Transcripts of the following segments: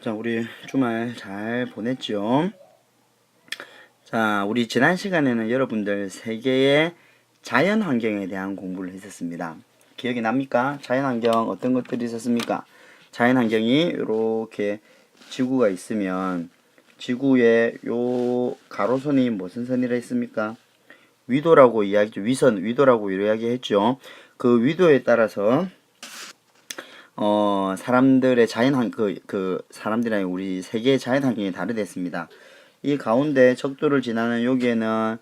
자, 우리 주말 잘 보냈죠? 자, 우리 지난 시간에는 여러분들 세계의 자연 환경에 대한 공부를 했었습니다. 기억이 납니까? 자연 환경 어떤 것들이 있었습니까? 자연 환경이 이렇게 지구가 있으면 지구의 요 가로선이 무슨 선이라 했습니까? 위도라고 이야기죠. 위도라고 이야기했죠. 그 위도에 따라서 사람들의 사람들이 우리 세계의 자연 환경이 다르댔습니다. 이 가운데 적도를 지나는 여기에는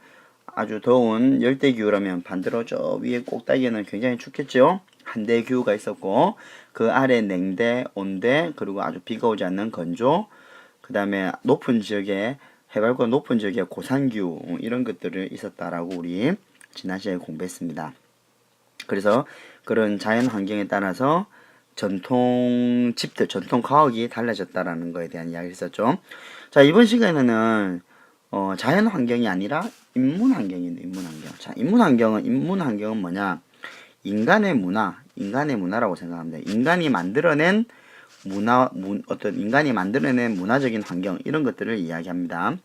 아주 더운 열대기후라면 반대로 저 위에 꼭대기에는 굉장히 춥겠죠. 한대기후가 있었고, 그 아래 냉대, 온대, 그리고 아주 비가 오지 않는 건조, 그 다음에 높은 지역에, 해발과 높은 지역에 고산기후, 이런 것들이 있었다라고 우리 지난 시간에 공부했습니다. 그래서 그런 자연 환경에 따라서 전통 집들, 전통 가옥이 달라졌다라는 거에 대한 이야기를 했었죠. 자, 이번 시간에는 자연 환경이 아니라 인문 환경인데, 인문 환경. 자, 인문 환경은 뭐냐? 인간의 문화라고 생각합니다. 인간이 만들어낸 인간이 만들어낸 문화적인 환경, 이런 것들을 이야기합니다.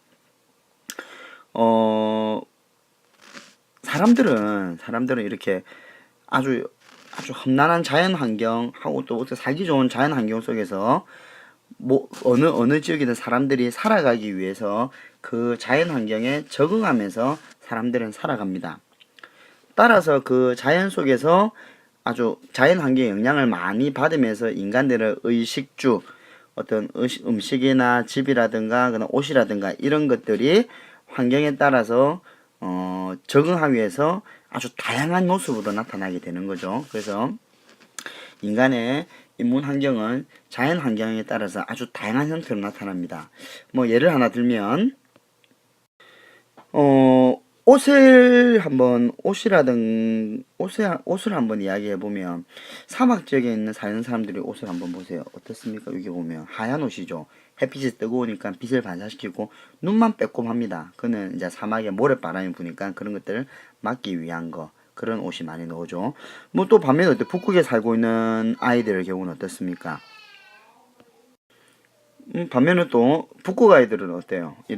사람들은 이렇게 아주 험난한 자연 환경하고 또 살기 좋은 자연 환경 속에서 어느 지역이든 사람들이 살아가기 위해서 그 자연 환경에 적응하면서 사람들은 살아갑니다. 따라서 그 자연 속에서 아주 자연 환경의 영향을 많이 받으면서 인간들의 의식주, 어떤 음식이나 집이라든가 그런 옷이라든가 이런 것들이 환경에 따라서 적응하기 위해서 아주 다양한 모습으로 나타나게 되는 거죠. 그래서 인간의 인문 환경은 자연 환경에 따라서 아주 다양한 형태로 나타납니다. 뭐 예를 하나 들면 옷을 한번 이야기해 보면, 사막 지역에 있는 사는 사람들이 옷을 한번 보세요. 어떻습니까? 여기 보면 하얀 옷이죠. 햇빛이 뜨거우니까 빛을 반사시키고 눈만 빼꼼합니다. 그는 이제 사막에 모래바람이 부니까 그런 것들을 막기 위한 거, 그런 옷이 많이 나오죠. 뭐 또 반면에 북극에 살고 있는 아이들의 경우는 어떻습니까? 반면에 또 북극 아이들은 어때요? 이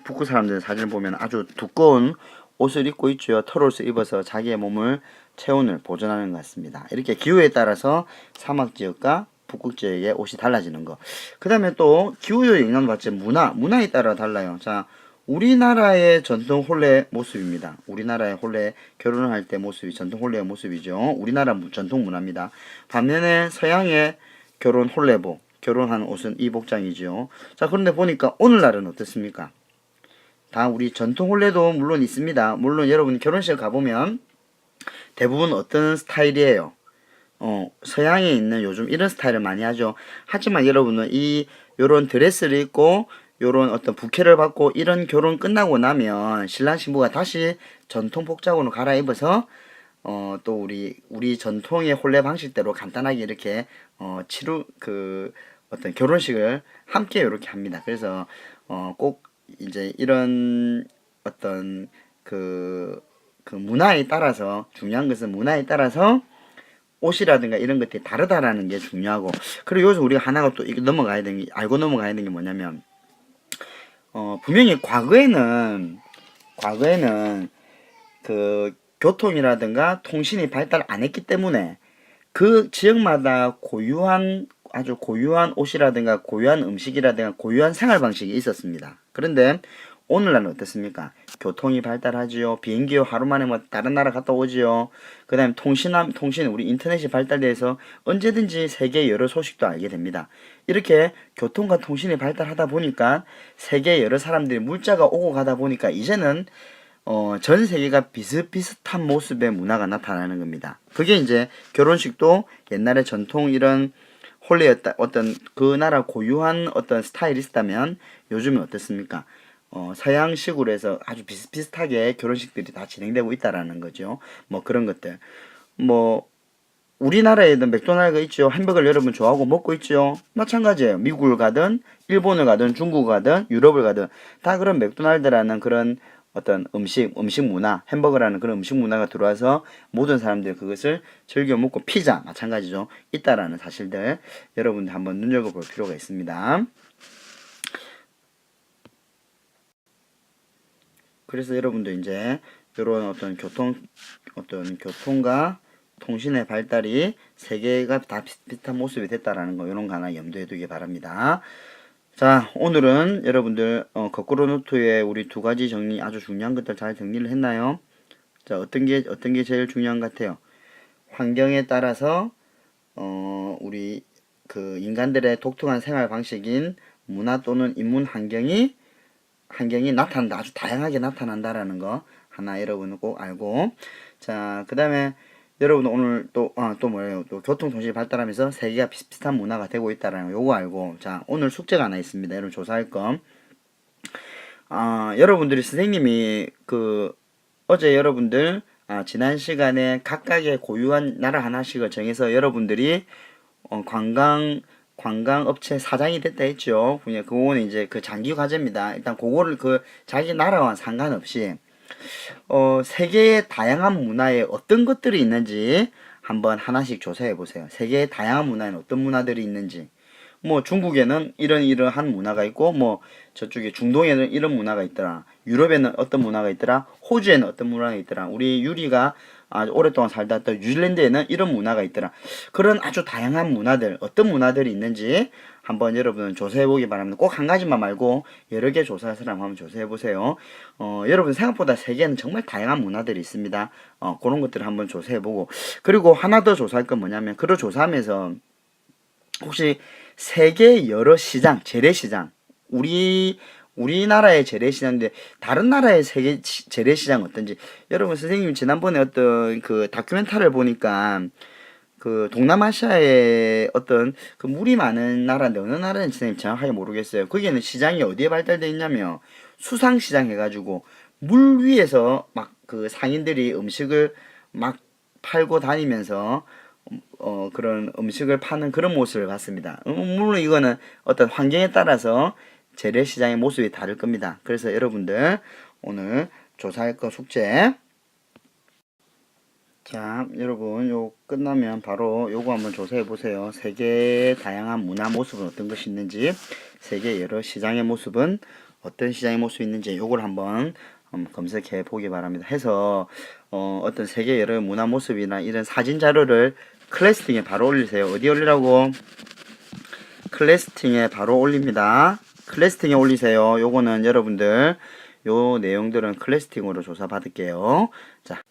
북극 사람들 사진을 보면 아주 두꺼운 옷을 입고 있죠. 털옷을 입어서 자기의 몸을 체온을 보존하는 것 같습니다. 이렇게 기후에 따라서 사막 지역과 북극 지역의 옷이 달라지는 거. 그 다음에 또 기후의 영향을 받지 문화에 따라 달라요. 자, 우리나라의 전통 혼례 모습입니다. 우리나라의 혼례, 결혼을 할 때 모습이 전통 혼례의 모습이죠. 우리나라 전통 문화입니다. 반면에 서양의 결혼 혼례복, 결혼한 옷은 이 복장이죠. 자, 그런데 보니까 오늘날은 어떻습니까? 다 우리 전통 혼례도 물론 있습니다. 물론 여러분 결혼식 가보면 대부분 어떤 스타일이에요? 서양에 있는 요즘 이런 스타일을 많이 하죠. 하지만 여러분은 요런 드레스를 입고 요런 어떤 부케를 받고 이런 결혼 끝나고 나면 신랑 신부가 다시 전통 복장으로 갈아입어서 또 우리 전통의 혼례 방식대로 간단하게 이렇게 어떤 결혼식을 함께 이렇게 합니다. 그래서 꼭 이제 이런 어떤 그 문화에 따라서, 중요한 것은 문화에 따라서 옷이라든가 이런 것들이 다르다라는 게 중요하고, 그리고 여기서 우리가 하나가 또 알고 넘어가야 되는 게 뭐냐면, 분명히 과거에는 그 교통이라든가 통신이 발달 안 했기 때문에 그 지역마다 아주 고유한 옷이라든가 고유한 음식이라든가 고유한 생활 방식이 있었습니다. 그런데 오늘날은 어떻습니까? 교통이 발달하지요. 비행기 하루 만에 뭐 다른 나라 갔다 오지요. 그 다음에 우리 인터넷이 발달돼서 언제든지 세계 여러 소식도 알게 됩니다. 이렇게 교통과 통신이 발달하다 보니까 세계 여러 사람들이 물자가 오고 가다 보니까 이제는 전 세계가 비슷비슷한 모습의 문화가 나타나는 겁니다. 그게 이제 결혼식도 옛날에 전통 이런 혼례였다, 어떤 그 나라 고유한 어떤 스타일이 있다면 요즘은 어떻습니까? 서양식으로 해서 아주 비슷비슷하게 결혼식들이 다 진행되고 있다라는 거죠. 뭐 그런 것들. 뭐 우리나라에도 맥도날드가 있죠. 햄버거를 여러분 좋아하고 먹고 있죠. 마찬가지예요. 미국을 가든 일본을 가든 중국을 가든 유럽을 가든 다 그런 맥도날드라는 그런 어떤 음식 문화, 햄버거라는 그런 음식 문화가 들어와서 모든 사람들이 그것을 즐겨 먹고 피자 마찬가지죠. 있다라는 사실들 여러분들 한번 눈여겨볼 필요가 있습니다. 그래서 여러분들 이제 이런 어떤 교통과 통신의 발달이 세계가 다 비슷비슷한 모습이 됐다라는 거 이런 거 하나 염두에 두기 바랍니다. 자, 오늘은 여러분들 거꾸로 노트에 우리 두 가지 정리 아주 중요한 것들 잘 정리를 했나요? 자, 어떤 게 제일 중요한 것 같아요? 환경에 따라서 우리 그 인간들의 독특한 생활 방식인 문화 또는 인문 환경이 나타난다. 아주 다양하게 나타난다라는 거 하나 여러분은 꼭 알고. 자, 그 다음에 여러분 오늘 또 뭐예요? 또 교통통신이 발달하면서 세계가 비슷비슷한 문화가 되고 있다라는 거 요거 알고. 자, 오늘 숙제가 하나 있습니다. 여러분 조사할 거. 여러분들이 선생님이 어제 여러분들 지난 시간에 각각의 고유한 나라 하나씩을 정해서 여러분들이 관광 업체 사장이 됐다 했죠. 그냥 그거는 이제 그 장기 과제입니다. 일단 그거를 자기 나라와 상관없이 세계의 다양한 문화에 어떤 것들이 있는지 한번 하나씩 조사해 보세요. 세계의 다양한 문화에는 어떤 문화들이 있는지. 뭐 중국에는 이러한 문화가 있고 뭐 저쪽에 중동에는 이런 문화가 있더라. 유럽에는 어떤 문화가 있더라. 호주에는 어떤 문화가 있더라. 우리 유리가 아주 오랫동안 살다 왔던 뉴질랜드에는 이런 문화가 있더라. 그런 아주 다양한 문화들, 어떤 문화들이 있는지 한번 여러분은 조사해 보기 바랍니다. 꼭 한 가지만 말고 여러 개 조사할 사람 한번 조사해 보세요. 여러분 생각보다 세계에는 정말 다양한 문화들이 있습니다. 그런 것들을 한번 조사해 보고, 그리고 하나 더 조사할 건 뭐냐면, 그걸 조사하면서 혹시 세계 여러 시장, 재래시장, 우리나라의 재래시장인데 다른 나라의 세계 재래시장 어떤지. 여러분 선생님 지난번에 어떤 그 다큐멘터리를 보니까 그 동남아시아의 어떤 그 물이 많은 나라인데 어느 나라인지 선생님 정확하게 모르겠어요. 거기에는 시장이 어디에 발달되어 있냐면 수상시장 해가지고 물 위에서 막 그 상인들이 음식을 막 팔고 다니면서 그런 음식을 파는 그런 모습을 봤습니다. 물론 이거는 어떤 환경에 따라서 재래시장의 모습이 다를 겁니다. 그래서 여러분들 오늘 조사할 거 숙제. 자, 여러분 요 끝나면 바로 요거 한번 조사해 보세요. 세계의 다양한 문화 모습은 어떤 것이 있는지, 세계 여러 시장의 모습은 어떤 시장의 모습이 있는지 요걸 한번 검색해 보기 바랍니다. 해서 어떤 세계 여러 문화 모습이나 이런 사진 자료를 클래스팅에 바로 올리세요. 어디 올리라고? 클래스팅에 바로 올립니다. 클래스팅에 올리세요. 요거는 여러분들 요 내용들은 클래스팅으로 조사 받을게요. 자,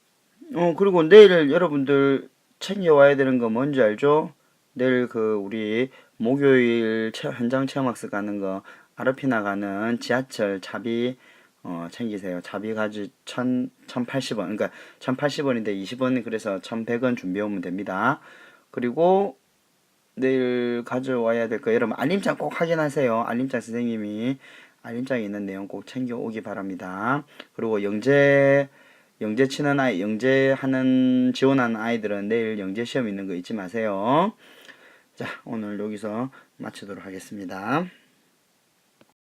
그리고 내일 여러분들 챙겨와야 되는 거 뭔지 알죠? 내일 우리 목요일 현장 체험학습 가는 거 아르피나 가는 지하철 차비 챙기세요. 차비 가지 1080원. 그러니까 1080원인데 20원 그래서 1100원 준비해 오면 됩니다. 그리고 내일 가져와야 될 거 여러분 알림장 꼭 확인하세요. 알림장 선생님이 알림장에 있는 내용 꼭 챙겨 오기 바랍니다. 그리고 영재 치는 영재하는 지원하는 아이들은 내일 영재 시험 있는 거 잊지 마세요. 자, 오늘 여기서 마치도록 하겠습니다.